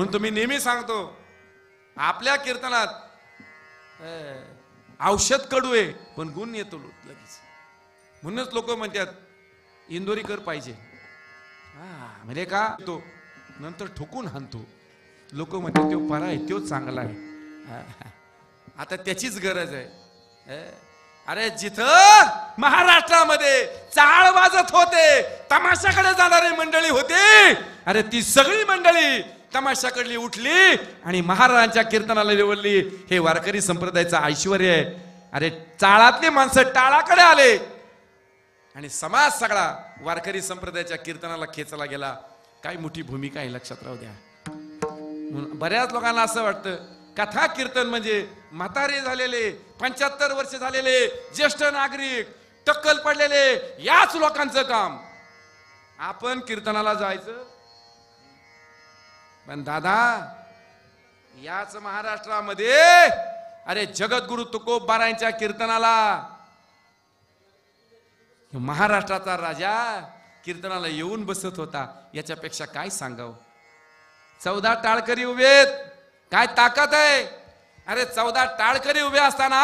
म्हणून तुम्ही नेहमी सांगतो आपल्या कीर्तनात औषध कडू आहे पण गुण येतो लगेच. म्हणूनच लोक म्हणतात इंदोरीकर पाहिजे. म्हणजे का तो नंतर ठोकून हाणतो. लोक म्हणतात तो परा आहे तो चांगला आहे. आता त्याचीच गरज आहे. अरे जिथं महाराष्ट्रामध्ये चाळ वाजत होते तमाशाकडे जाणारी मंडळी होती, अरे ती सगळी मंडळी तमाशाकडली उठली आणि महाराजांच्या कीर्तनाला निवडली. हे वारकरी संप्रदायाचं ऐश्वर आहे. अरे चाळातली माणसं टाळाकडे आले आणि समाज सगळा वारकरी संप्रदायाच्या कीर्तनाला खेचला गेला. काय मोठी भूमिका आहे लक्षात राहू द्या. बऱ्याच लोकांना असं वाटतं कथा कीर्तन म्हणजे म्हातारे झालेले 75 वर्ष झालेले ज्येष्ठ नागरिक टक्कल पडलेले याच लोकांचं काम. आपण कीर्तनाला जायचं. पण दादा याच महाराष्ट्रामध्ये अरे जगद्गुरु तुकोबारायांच्या कीर्तनाला महाराष्ट्राचा राजा कीर्तनाला येऊन बसत होता. याच्यापेक्षा काय सांगावं. 14 टाळकरी उभेत. काय ताकद आहे. अरे 14 टाळकरी उभे असताना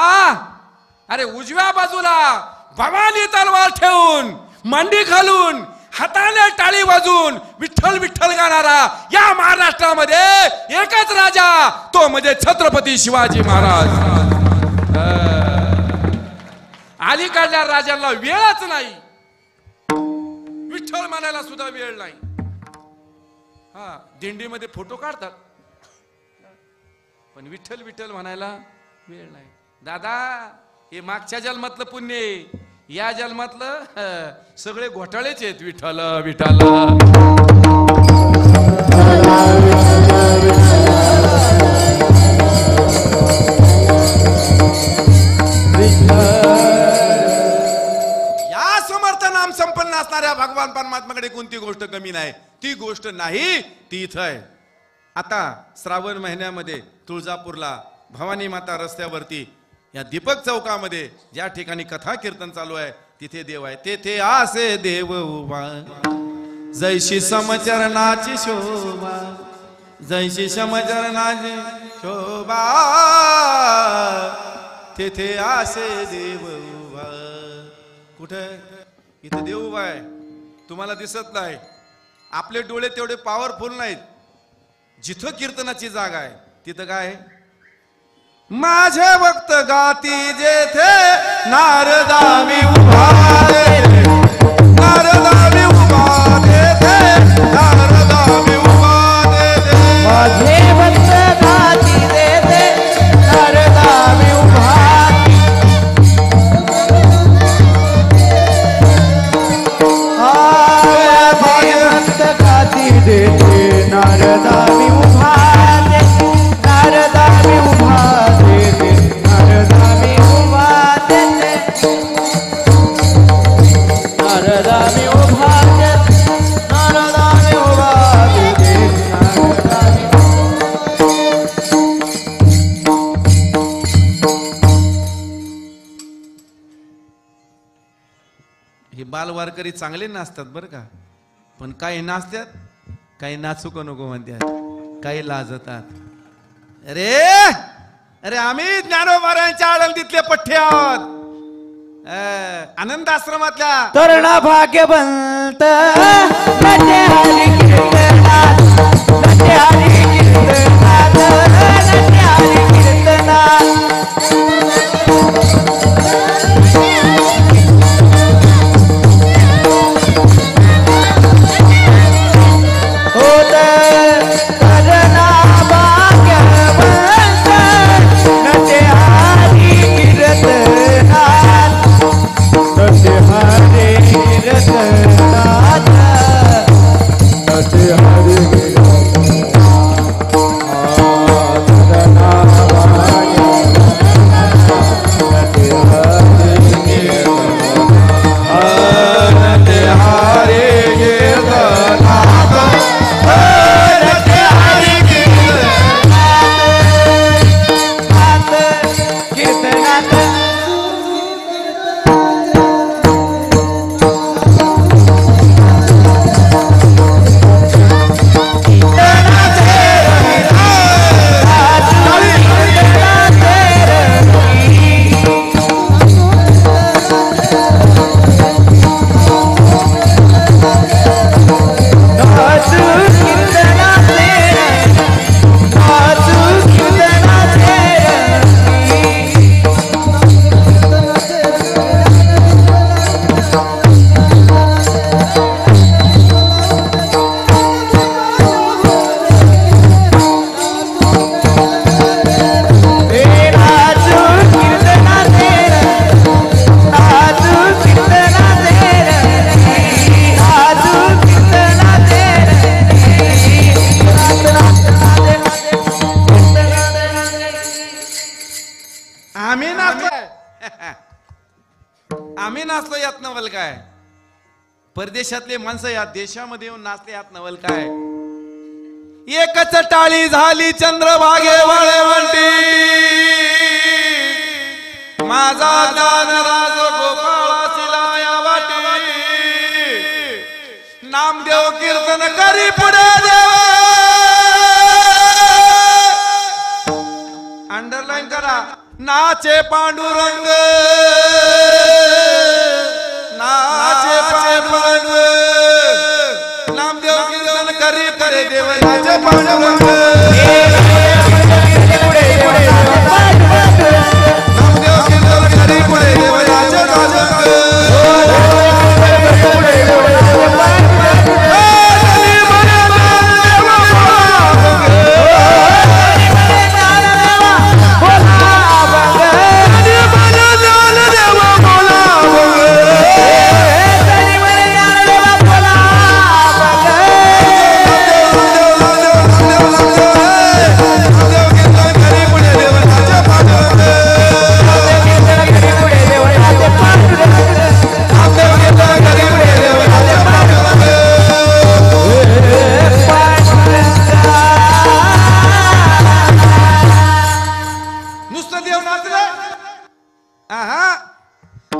अरे उजव्या बाजूला भवानी तलवार ठेवून मांडी घालून हाताने टाळी वाजून विठ्ठल विठ्ठल गाणारा या महाराष्ट्रामध्ये एकच राजा, तो म्हणजे छत्रपती शिवाजी महाराज. अलीकडल्या राजांना वेळच नाही. विठ्ठल म्हणायला सुद्धा वेळ नाही. दिंडीमध्ये फोटो काढतात पण विठ्ठल विठ्ठल म्हणायला वेळ नाही. दादा हे मागच्या जन्मातलं पुण्य आहे. या जन्मातलं सगळे घोटाळेच आहेत. विठ्ठल विठ्ठल या समर्थ नाम संपन्न असणाऱ्या भगवान परमात्म्याकडे कोणती गोष्ट कमी नाही. ती गोष्ट नाही ती इथं आहे. आता श्रावण महिन्यामध्ये तुळजापूरला भवानी माता रस्त्यावरती या दीपक चौकामध्ये ज्या ठिकाणी कथा कीर्तन चालू आहे तिथे देव आहे. तेथे आसे देव उभा जैशी समचरणाची शोभा, जैशी समचरणाची शोभा, तेथे आसे देव उभा. कुठे इथे देव उभा आहे. तुम्हाला दिसत नाही. आपले डोळे तेवढे पॉवरफुल नाहीत. जिथं कीर्तनाची जागा आहे तिथं काय माझे भक्त गाती जेथे नारदावी उभा रे, नारदावी उभा तेथे नारदावी उभा तेथे माझे भक्त गाती जेथे नारदावी उभा माझे भक्त गाती जेथे नारदावी उभा नारदावी उभा हे बाल वारकरी चांगले नाचतात बरं का. पण काही नाचतात काही नाचू का नको म्हणतात, काही लाजतात. अरे अरे आम्ही ज्ञानोबारायांच्या आळंदीतले पठ्ठे आहोत. आनंद आश्रमातल्या तरुणा भाग्यवंत नटे हरी कीर्तनात, नटे हरी कीर्तनात, नटे हरी कीर्तनात. काय? परदेशातले माणसं या देशामध्ये येऊन नाचले यात नवल काय? एकच टाळी झाली चंद्रभागे वाळवंटी, माझा दानराज गोपाळासिला या वाटी, नामदेव कीर्तन करी पुढे देव. अंडरलाईन करा, नाचे पांडुरंग, नाचे पांडुरंग, नामदेव कीर्तन करी पुढे देव, नाचे पांडुरंग, नामदेव कीर्तन करी पुढे देव, नाचे पांडुरंग.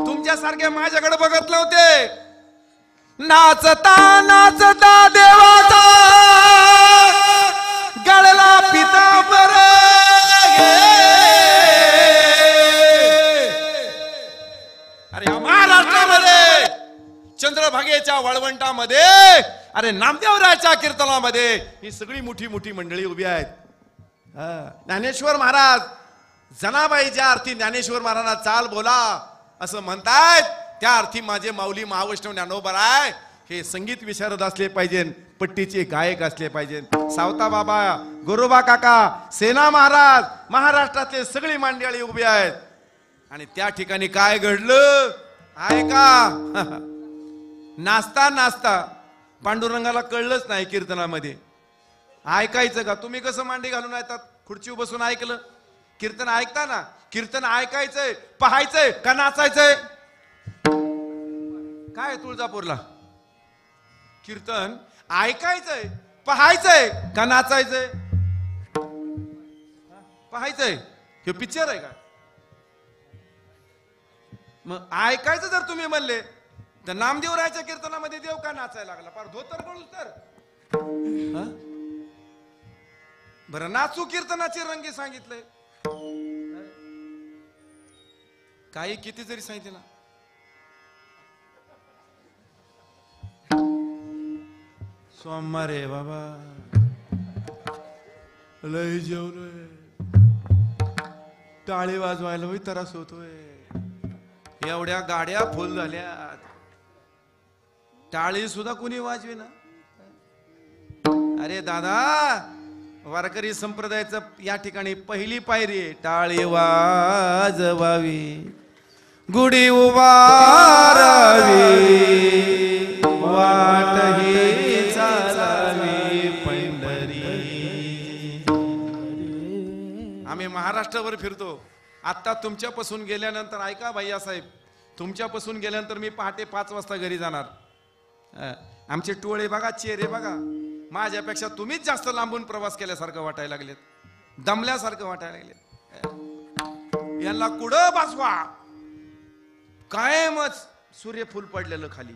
तुमच्यासारखे माझ्याकडे बघत नव्हते. नाचता नाचता देवाचा गळला पितांबर, अरे या महाराष्ट्रामध्ये चंद्रभागेच्या वाळवंटामध्ये, अरे नामदेवरायाच्या कीर्तनामध्ये ही सगळी मोठी मोठी मंडळी उभी आहेत. ज्ञानेश्वर महाराज जनाबाई ज्या अर्थी ज्ञानेश्वर महाराजांना चाल बोला असं म्हणतायत, त्या अर्थी माझे माऊली महावैष्णव ज्ञानोबराय हे संगीत विशारद असले पाहिजे, पट्टीचे गायक असले पाहिजे. सावता बाबा, गोरोबा काका, सेना महाराज, महाराष्ट्रातले सगळी मंडळी उभी आहेत. आणि त्या ठिकाणी काय घडलं आहे का? नाचता नाचता पांडुरंगाला कळलंच नाही कीर्तनामध्ये. ऐकायचं का? तुम्ही कसं मांडी घालून येतात, खुर्चीवर बसून ऐकलं? कीर्तन ऐकता ना, कीर्तन ऐकायचंय, पाहायचंय का नाचायचंय? काय तुळजापूरला कीर्तन ऐकायचंय, पाहायचंय का नाचायचंय? पाहायचंय. हे पिक्चर आहे का? मग ऐकायचं जर तुम्ही म्हणले तर नामदेवरायाच्या कीर्तनामध्ये देव का नाचायला लागला? फार धोतर गळून तर बरं नाचू कीर्तनाचे रंगी सांगितलंय. काही किती जरी सांगितलं ना, सोमवार आहे बाबा, लय जेवलोय, टाळी वाजवायला होई त्रास होतोय, एवढ्या गाड्या फुल झाल्या, टाळी सुद्धा कुणी वाजवे ना. अरे दादा, वारकरी संप्रदायाचं या ठिकाणी पहिली पायरी आहे, टाळी वाजवावी, गुढी उभारावी, वाटही चालावी पंढरी. आम्ही महाराष्ट्रावर फिरतो. आता तुमच्यापासून गेल्यानंतर ऐका भैया साहेब, तुमच्यापासून गेल्यानंतर मी पहाटे 5 वाजता घरी जाणार. आमचे टोळे बघा, चेहरे बघा, माझ्यापेक्षा तुम्हीच जास्त लांबून प्रवास केल्यासारखं वाटायला लागलेत, दमल्यासारखं वाटायला लागलेत. यांना कुठं बसवा, कायमच सूर्यफूल पडलेलं खाली.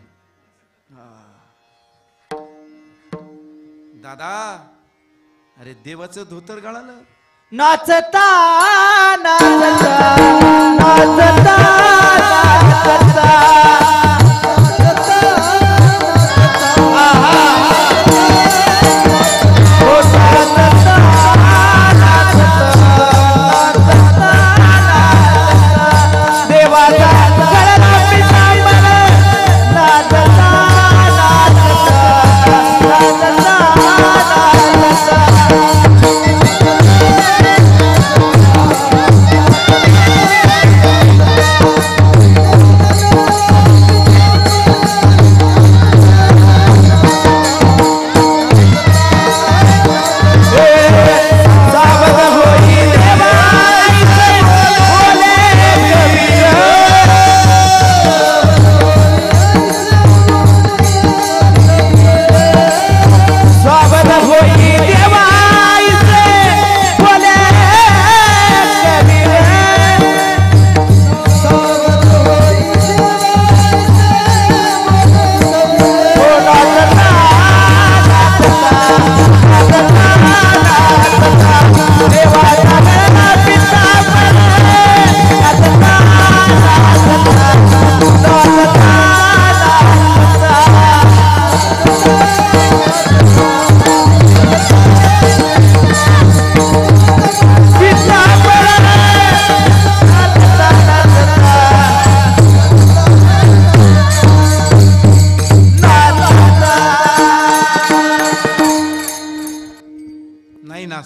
दादा, अरे देवाचं धोतर गळालं. नाचता नाचता नाचता नाचता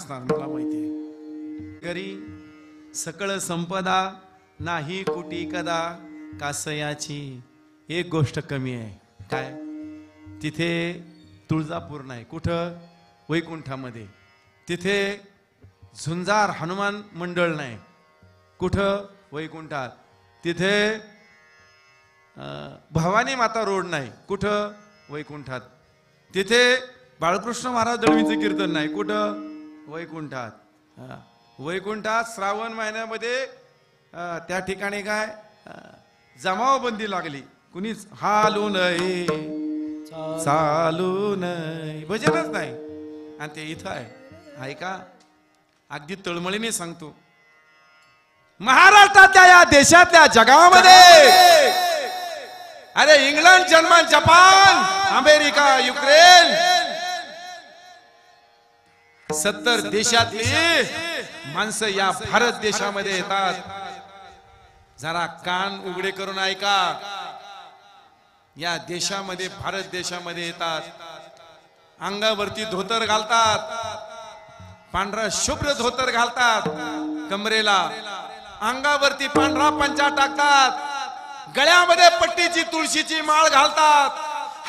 असणार मला माहितीये. घरी सकळ संपदा नाही कुटी कदा कासयाची एक गोष्ट कमी आहे. काय? तिथे तुळजापूर नाही. कुठं? वैकुंठामध्ये. तिथे झुंजार हनुमान मंडळ नाही. कुठं? वैकुंठात. तिथे भवानी माता रोड नाही. कुठं? वैकुंठात. तिथे बाळकृष्ण महाराज दळवीचं कीर्तन नाही. कुठं? वैकुंठात. वैकुंठात श्रावण महिन्यामध्ये त्या ठिकाणी काय जमावबंदी लागली. कुणीच हालू नये चालू नये, भजनच नाही. आणि ते इथं आहे. ऐका, अगदी तळमळीने सांगतो, महाराष्ट्रातल्या या देशातल्या जगामध्ये, अरे England, German, Japan, America, Ukraine, 70 देशातली माणसं या भारत देशामध्ये येतात. जरा कान उघडे करून ऐका. या देशामध्ये, भारत देशामध्ये येतात. अंगावरती धोतर घालतात, पांढरा शुभ्र धोतर घालतात. कमरेला अंगावरती पांढरा पंचा टाकतात. गळ्यामध्ये पट्टीची तुळशीची माळ घालतात.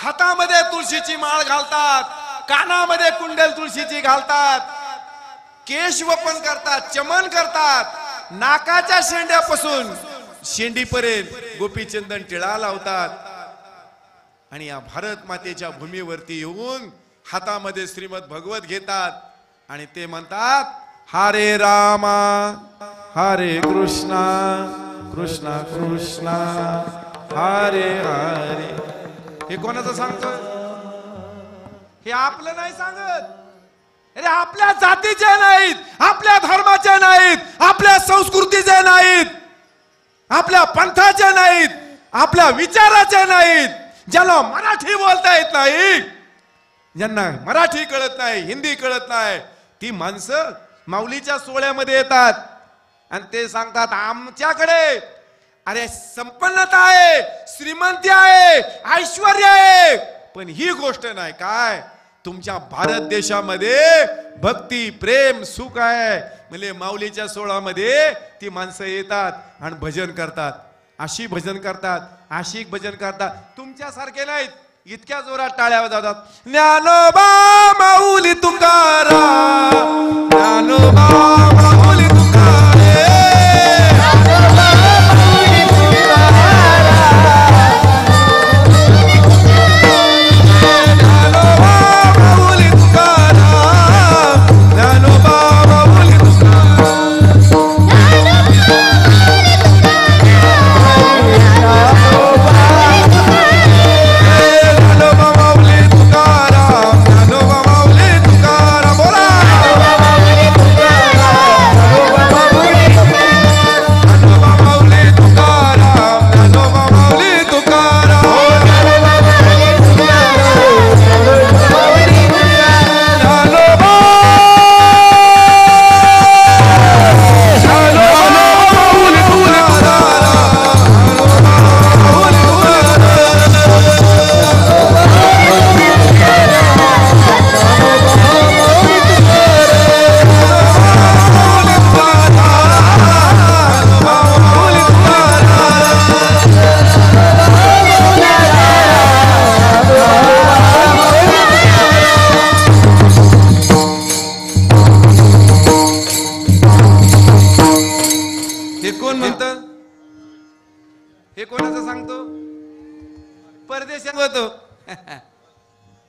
हातामध्ये तुळशीची माळ घालतात. कानामध्ये कुंडल तुळशीची घालतात. केशवपन करतात, चमन करतात. नाकाच्या शेंड्यापासून शेंडीपर्यंत गोपीचंदन टिळा लावतात. आणि या भारत मातेच्या भूमीवरती येऊन हातामध्ये श्रीमद भगवत घेतात आणि ते म्हणतात, हरे रामा हरे कृष्णा कृष्णा कृष्णा हरे हरे. हे कोणाचं सांगतो? हे आपलं नाही सांगत. अरे आपल्या जातीचे नाहीत, आपल्या धर्माचे नाहीत, आपल्या संस्कृतीचे नाहीत, आपल्या पंथाचे नाहीत, आपल्या विचाराचे नाहीत. ज्याला मराठी बोलता येत नाही, ज्यांना मराठी कळत नाही, हिंदी कळत नाही, ती माणसं माऊलीच्या सोहळ्यामध्ये येतात आणि ते सांगतात, आमच्याकडे अरे संपन्नता आहे, श्रीमंती आहे, ऐश्वर्य आहे, पण ही गोष्ट नाही. काय? तुमच्या भारत देशामध्ये भक्ती, प्रेम, सुख आहे. म्हणजे माऊलीच्या सोहळ्यामध्ये ती माणसं येतात आणि भजन करतात. अशी भजन करतात, अशी भजन करतात. तुमच्यासारखे नाहीत. इतक्या जोरात टाळ्या वाजवतात. ज्ञानोबा माऊली तुकाराम, ज्ञानोबा माऊली तुकाराम, ज्ञानोबा माऊली तुकाराम, ज्ञानोबा माऊली तुकाराम, ज्ञानोबा माऊली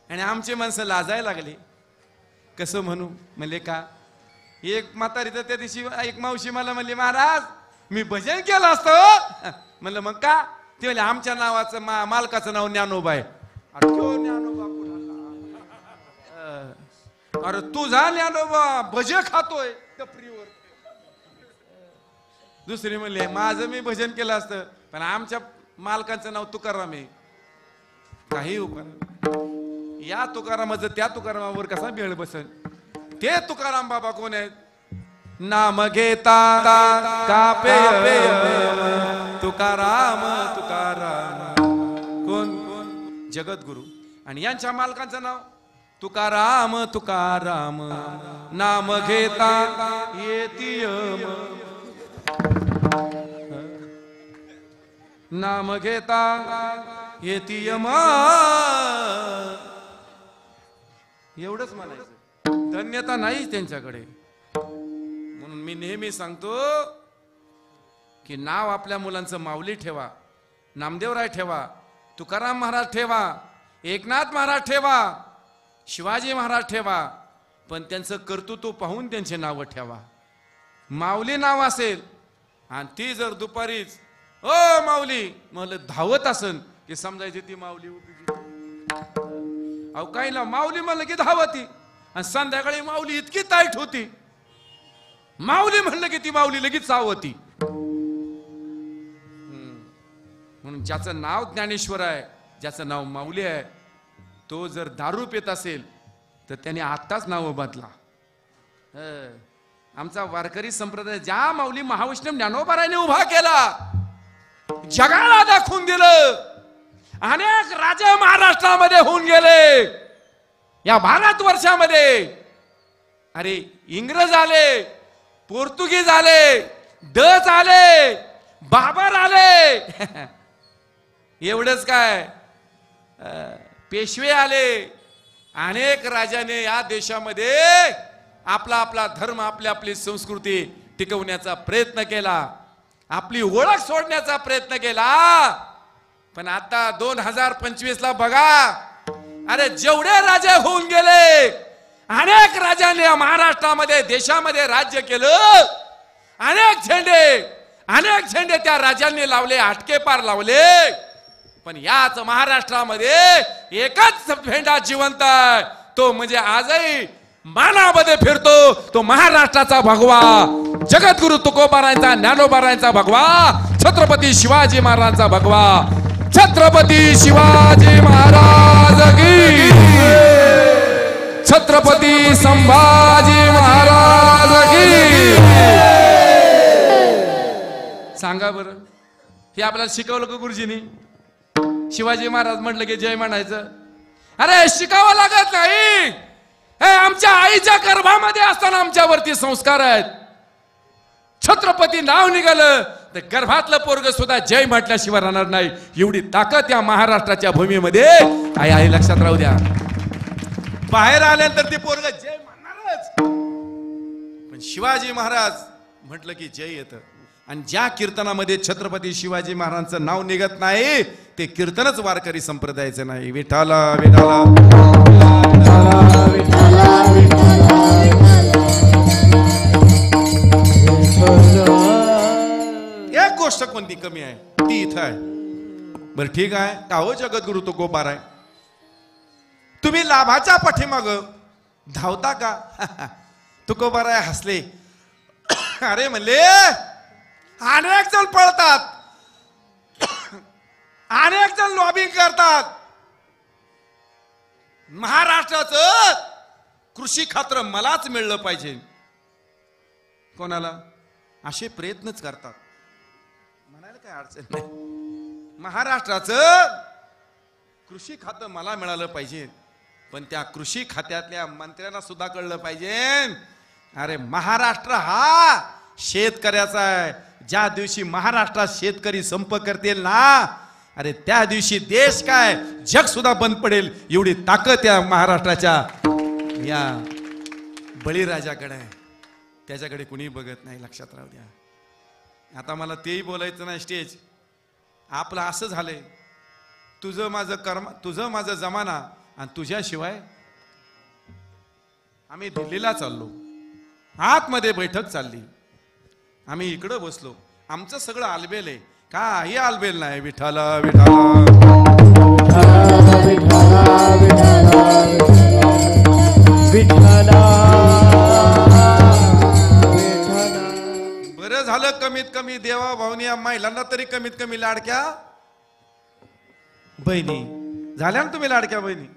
आणि आमची माणसं लाजायला लागली. कसं म्हणू? म्हणले का, एक म्हातारी तर त्या दिवशी एक मावशी मला म्हणली, महाराज मी भजन केलं असतं. म्हणलं मग का? ते म्हणले आमच्या नावाचं मालकाचं नाव ज्ञानोबा आहे. ज्ञानोबा अरे तुझा ज्ञानोबा भजे खातोय टपरीवर. दुसरी म्हणले माझं मी भजन केलं असतं, पण आमच्या मालकाचं नाव तुकाराम आहे. काही उपाय या तुकारामाचं त्या तुकारामावर कसा बेळ बसल? ते तुकाराम बाबा कोण आहेत? नाम घेता कापे तुकाराम तुकाराम. कोण? जगद्गुरु. आणि यांच्या मालकांचं नाव तुकाराम तुकाराम नाम घेता येती यम, नाम घेता येती यम. एवढंच म्हणायचं, धन्यता नाहीच त्यांच्याकडे. म्हणून मी नेहमी सांगतो की नाव आपल्या मुलांचं माऊली ठेवा, नामदेवराय ठेवा, तुकाराम महाराज ठेवा, एकनाथ महाराज ठेवा, शिवाजी महाराज ठेवा, पण त्यांचं कर्तृत्व पाहून त्यांचे नावं ठेवा. माऊली नाव असेल आणि ती जर दुपारीच ओ माऊली मला धावत असन की समजायची ती माऊली उभी. अहो काही ना माऊली म्हणलं की धावती, आणि संध्याकाळी माऊली इतकी ताईट होती, माऊली म्हणलं की ती माऊली लगेच सावती. म्हणून ज्याचं नाव ज्ञानेश्वर आहे, ज्याचं नाव माऊली आहे, तो जर दारू पित असेल तर त्याने आत्ताच नाव बदला. आमचा वारकरी संप्रदाय ज्या माऊली महावैष्णव ज्ञानोबारायने उभा केला, जगाला दाखवून दिलं. अनेक राजा महाराष्ट्रामध्ये होऊन गेले या भारत वर्षामध्ये. अरे इंग्रज आले, पोर्तुगीज आले, डच आले, बाबर आले, एवढंच काय पेशवे आले. अनेक राजाने या देशामध्ये आपला आपला धर्म, आपली आपली संस्कृती टिकवण्याचा प्रयत्न केला, आपली ओळख सोडण्याचा प्रयत्न केला. पण आता 2025 ला बघा, अरे जेवढे राजे होऊन गेले, अनेक राजांनी महाराष्ट्रामध्ये देशामध्ये राज्य केलं. अनेक झेंडे त्या राजांनी लावले, हटके पार लावले. पण याच महाराष्ट्रामध्ये एकच झेंडा जिवंत आहे, तो म्हणजे आजही मानामध्ये फिरतो, तो महाराष्ट्राचा भगवा, जगद्गुरु तुकोबारायांचा, ज्ञानोबारायांचा भगवा, छत्रपती शिवाजी महाराजांचा भगवा. छत्रपती शिवाजी महाराज की, छत्रपती संभाजी महाराज की. सांगा बरं, हे आपल्याला शिकवलं का गुरुजींनी? शिवाजी महाराज म्हटलं की जय म्हणायचं? अरे शिकावं लागत नाही. हे आमच्या आईच्या गर्भामध्ये असताना आमच्यावरती संस्कार आहेत. छत्रपती नाव निघालं तर गर्भातलं पोरग सुद्धा जय म्हटल्याशिवाय राहणार नाही. एवढी ताकद या महाराष्ट्राच्या भूमीमध्ये आहे, लक्षात राहू द्या. बाहेर आल्यानंतर ते पोरग जय म्हणणारच, पण शिवाजी महाराज म्हटलं की जय येतं. आणि ज्या कीर्तनामध्ये छत्रपती शिवाजी महाराजांचं नाव निघत नाही ते कीर्तनच वारकरी संप्रदायाचं नाही. विठाला विठाला एक गोष्ट कोणती कमी आहे ती इथं आहे. बरं ठीक आहे, का हो जगद्गुरु तुकोबाराय, तुम्ही लाभाच्या पाठीमाग धावता का? तुकोबाराय हसले. अरे म्हणले अनेक जण पळतात, अनेक जण लॉबिंग करतात. महाराष्ट्राचं कृषी खात्र मलाच मिळलं पाहिजे, कोणाला? असे प्रयत्नच करतात. म्हणायला काय अडचण नाही. महाराष्ट्राचं कृषी खातं मला मिळालं पाहिजे, पण त्या कृषी खात्यातल्या मंत्र्यांना सुद्धा कळलं पाहिजे, अरे महाराष्ट्र हा शेतकऱ्याचा आहे. ज्या दिवशी महाराष्ट्रात शेतकरी संप करतील ना, अरे त्या दिवशी देश काय जग सुद्धा बंद पडेल. एवढी ताकद या महाराष्ट्राच्या या बळीराजाकडे आहे. त्याच्याकडे कुणी बघत नाही, लक्षात राहू द्या. आता मला तेही बोलायचं नाही. स्टेज आपलं असं झालंय, तुझं माझं कर्म, तुझं माझं जमाना, आणि तुझ्याशिवाय. आम्ही दिल्लीला चाललो, आतमध्ये बैठक चालली, आम्ही इकडं बसलो, आमचं सगळं आलबेल आहे. काही आलबेल नाही. विठाला विठाला बरं झालं, कमीत कमी देवा भावनी या महिलांना तरी कमीत कमी लाडक्या बहिणी झाल्या ना. तुम्ही लाडक्या बहिणी,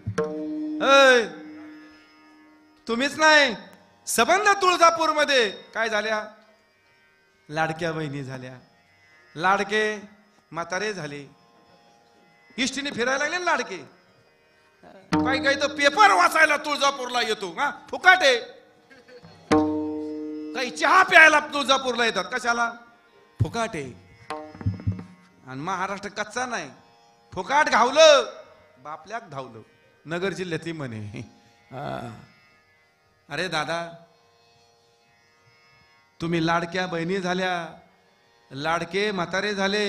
तुम्हीच नाही, सबंध तुळजापूर मध्ये काय झाल्या? लाडक्या बहिणी झाल्या. लाडके म्हातारे झाले, इष्टीने फिरायला लागले लाडके. काही काही तर पेपर वाचायला तुळजापूरला येतो हा फुकाटे. काही चहा प्यायला तुळजापूरला येतात कशाला फुकाटे. आणि महाराष्ट्र कच्चा नाही फुकाट घावलं बापल्याक धावलं नगर जिल्ह्यातली म्हणे. अरे दादा तुम्ही लाडक्या बहिणी झाल्या लाडके म्हातारे झाले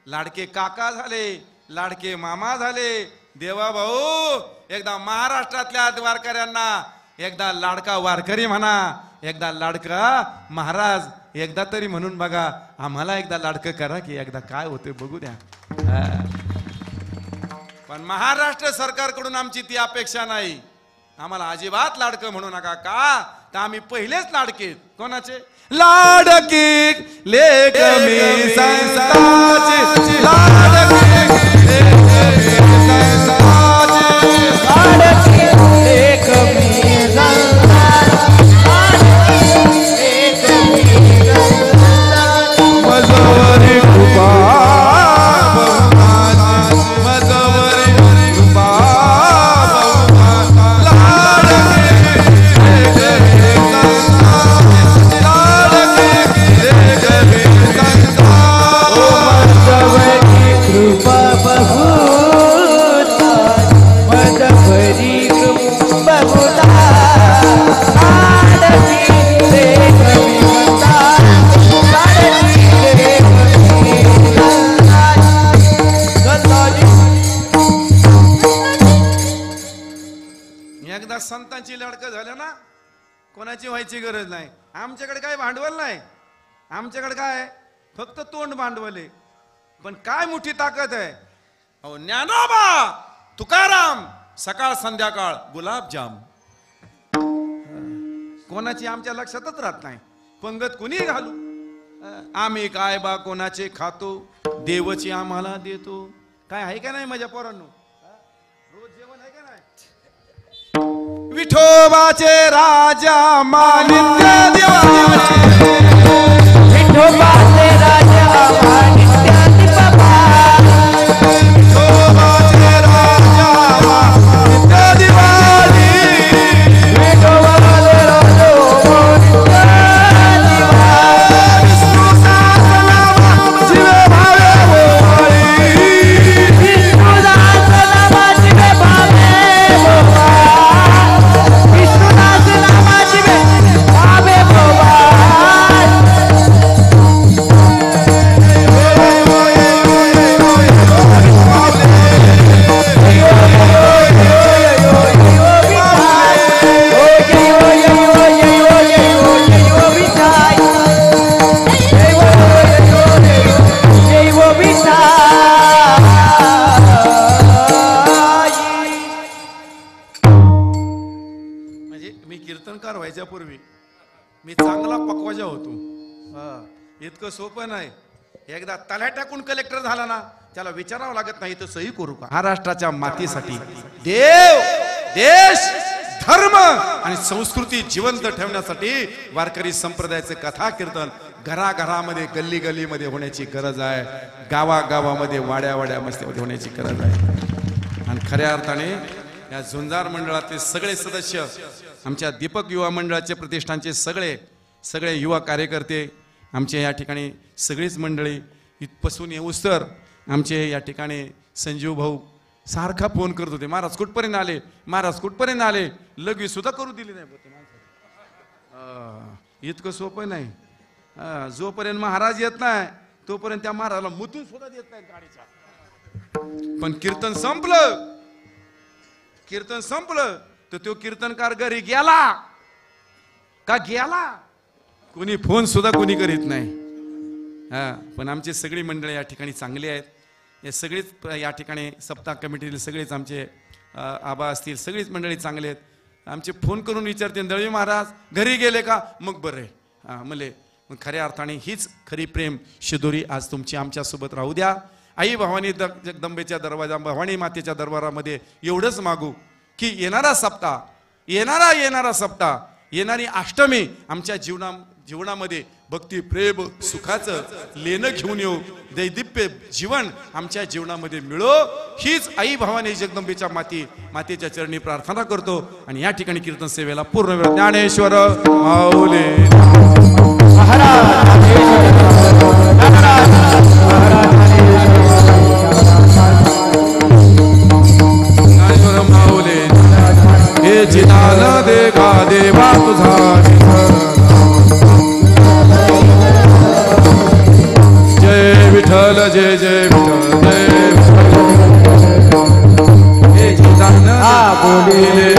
लाडके काका झाले लाडके मामा झाले. देवा भाऊ एकदा महाराष्ट्रातल्या वारकऱ्यांना एकदा लाडका वारकरी म्हणा एकदा लाडका महाराज एकदा तरी म्हणून बघा. आम्हाला एकदा लाडकं करा की एकदा काय होते बघू द्या. पण महाराष्ट्र सरकारकडून आमची ती अपेक्षा नाही. आम्हाला अजिबात लाडकं म्हणू नका का तर आम्ही पहिलेच लाडके. कोणाचे लाडकी लेक मी संताची लाडकी लेक मी संताची लाडकी लेक मी संताची लेक मी संताची मजवरी कृपा मजवरी कृपा कृपा बहुता मजभरी कृपा बहुता लाडकी लेक मी संताची लाडकी लेक मी संताची. एकदा संतांची लाडकं झालं ना कोणाची व्हायची गरज नाही. आमच्याकडे काय भांडवल नाही आमच्याकडे काय फक्त तोंड भांडवल आहे. पण काय मोठी ताकद आहे. अहो ज्ञानोबा तुकाराम सकाळ संध्याकाळ गुलाबजाम. कोणाची आमच्या लक्षातच राहत नाही. पंगत कुणी घालू आम्ही काय बा कोणाचे खातो देवची आम्हाला देतो. काय आहे का नाही माझ्या पोरांनो रोज जेवण आहे का नाही. विठोबाचे राजा मानित्य देवाचे विठोबाचे राजा मानित्य बाबा विठोबाचे राजा मानित्य दिवाळी विठोबाचे राजा मानित्य दिवाळी विष्णू सहस्रनाम जीवे भावे भोवाळी विष्णू सहस्रनाम जीवे भावे भोवाळी विष्णू सहस्रनाम जीवे भावे भोवाळी. कीर्तनकार व्हायच्या पूर्वी मी चांगला पक्वाजा होतो. इतकं सोपं नाही. एकदा तल्या टाकून कलेक्टर झाला ना त्याला विचारावं लागत नाही तर सही करू का. महाराष्ट्राच्या मातीसाठी देव देश धर्म आणि संस्कृती जिवंत ठेवण्यासाठी वारकरी संप्रदायाचे कथा कीर्तन घराघरामध्ये गल्ली गल्लीमध्ये होण्याची गरज आहे. गावागावामध्ये वाड्या वाड्यामध्ये होण्याची गरज आहे. आणि खऱ्या अर्थाने या झुंजार मंडळातले सगळे सदस्य आमच्या दीपक युवा मंडळाचे प्रतिष्ठानचे सगळे युवा कार्यकर्ते आमचे या ठिकाणी सगळीच मंडळी इथपासून येऊस तर आमचे या ठिकाणी संजीव भाऊ सारखा फोन करत होते. महाराज कुठपर्यंत आले महाराज कुठपर्यंत आले लगवी सुद्धा करू दिली नाही. इतकं सोपं नाही. जोपर्यंत महाराज येत नाही तोपर्यंत त्या महाराजला मुतून सुद्धा देत नाही गाडीच्या. पण कीर्तन संपलं तर तो कीर्तनकार घरी गेला का गेला कोणी फोन सुद्धा कोणी करीत नाही. पण आमची सगळी मंडळी या ठिकाणी चांगली आहेत. हे सगळीच या ठिकाणी सप्ताह कमिटीतील सगळेच आमचे आबा असतील सगळीच मंडळी चांगले आहेत. आमचे फोन करून विचारते दळवी महाराज घरी गेले का मग बरं आहे मले. मग खऱ्या अर्थाने हीच खरी प्रेम शिदोरी आज तुमची आमच्यासोबत राहू द्या. आई भवानी जगदंबेच्या दरवाजा भवानी मातेच्या दरबारामध्ये एवढंच मागू की येणारा सप्ताह येणारा सप्ताह येणारी अष्टमी आमच्या जीवनामध्ये भक्ती प्रेम सुखाचं लेणं घेऊन येऊ, दैदिप्य जीवन आमच्या जीवनामध्ये मिळो, हीच आई भवानी जगदंबेच्या मातेच्या चरणी प्रार्थना करतो. आणि या ठिकाणी कीर्तन सेवेला पूर्ण वेळ ज्ञानेश्वर माऊली ज्ञानेश्वर माऊली हे जिनान दे का देवा तुझा जय विठ्ठल जय जय विठ्ठल जय विठ्ठल हे जिनान बोले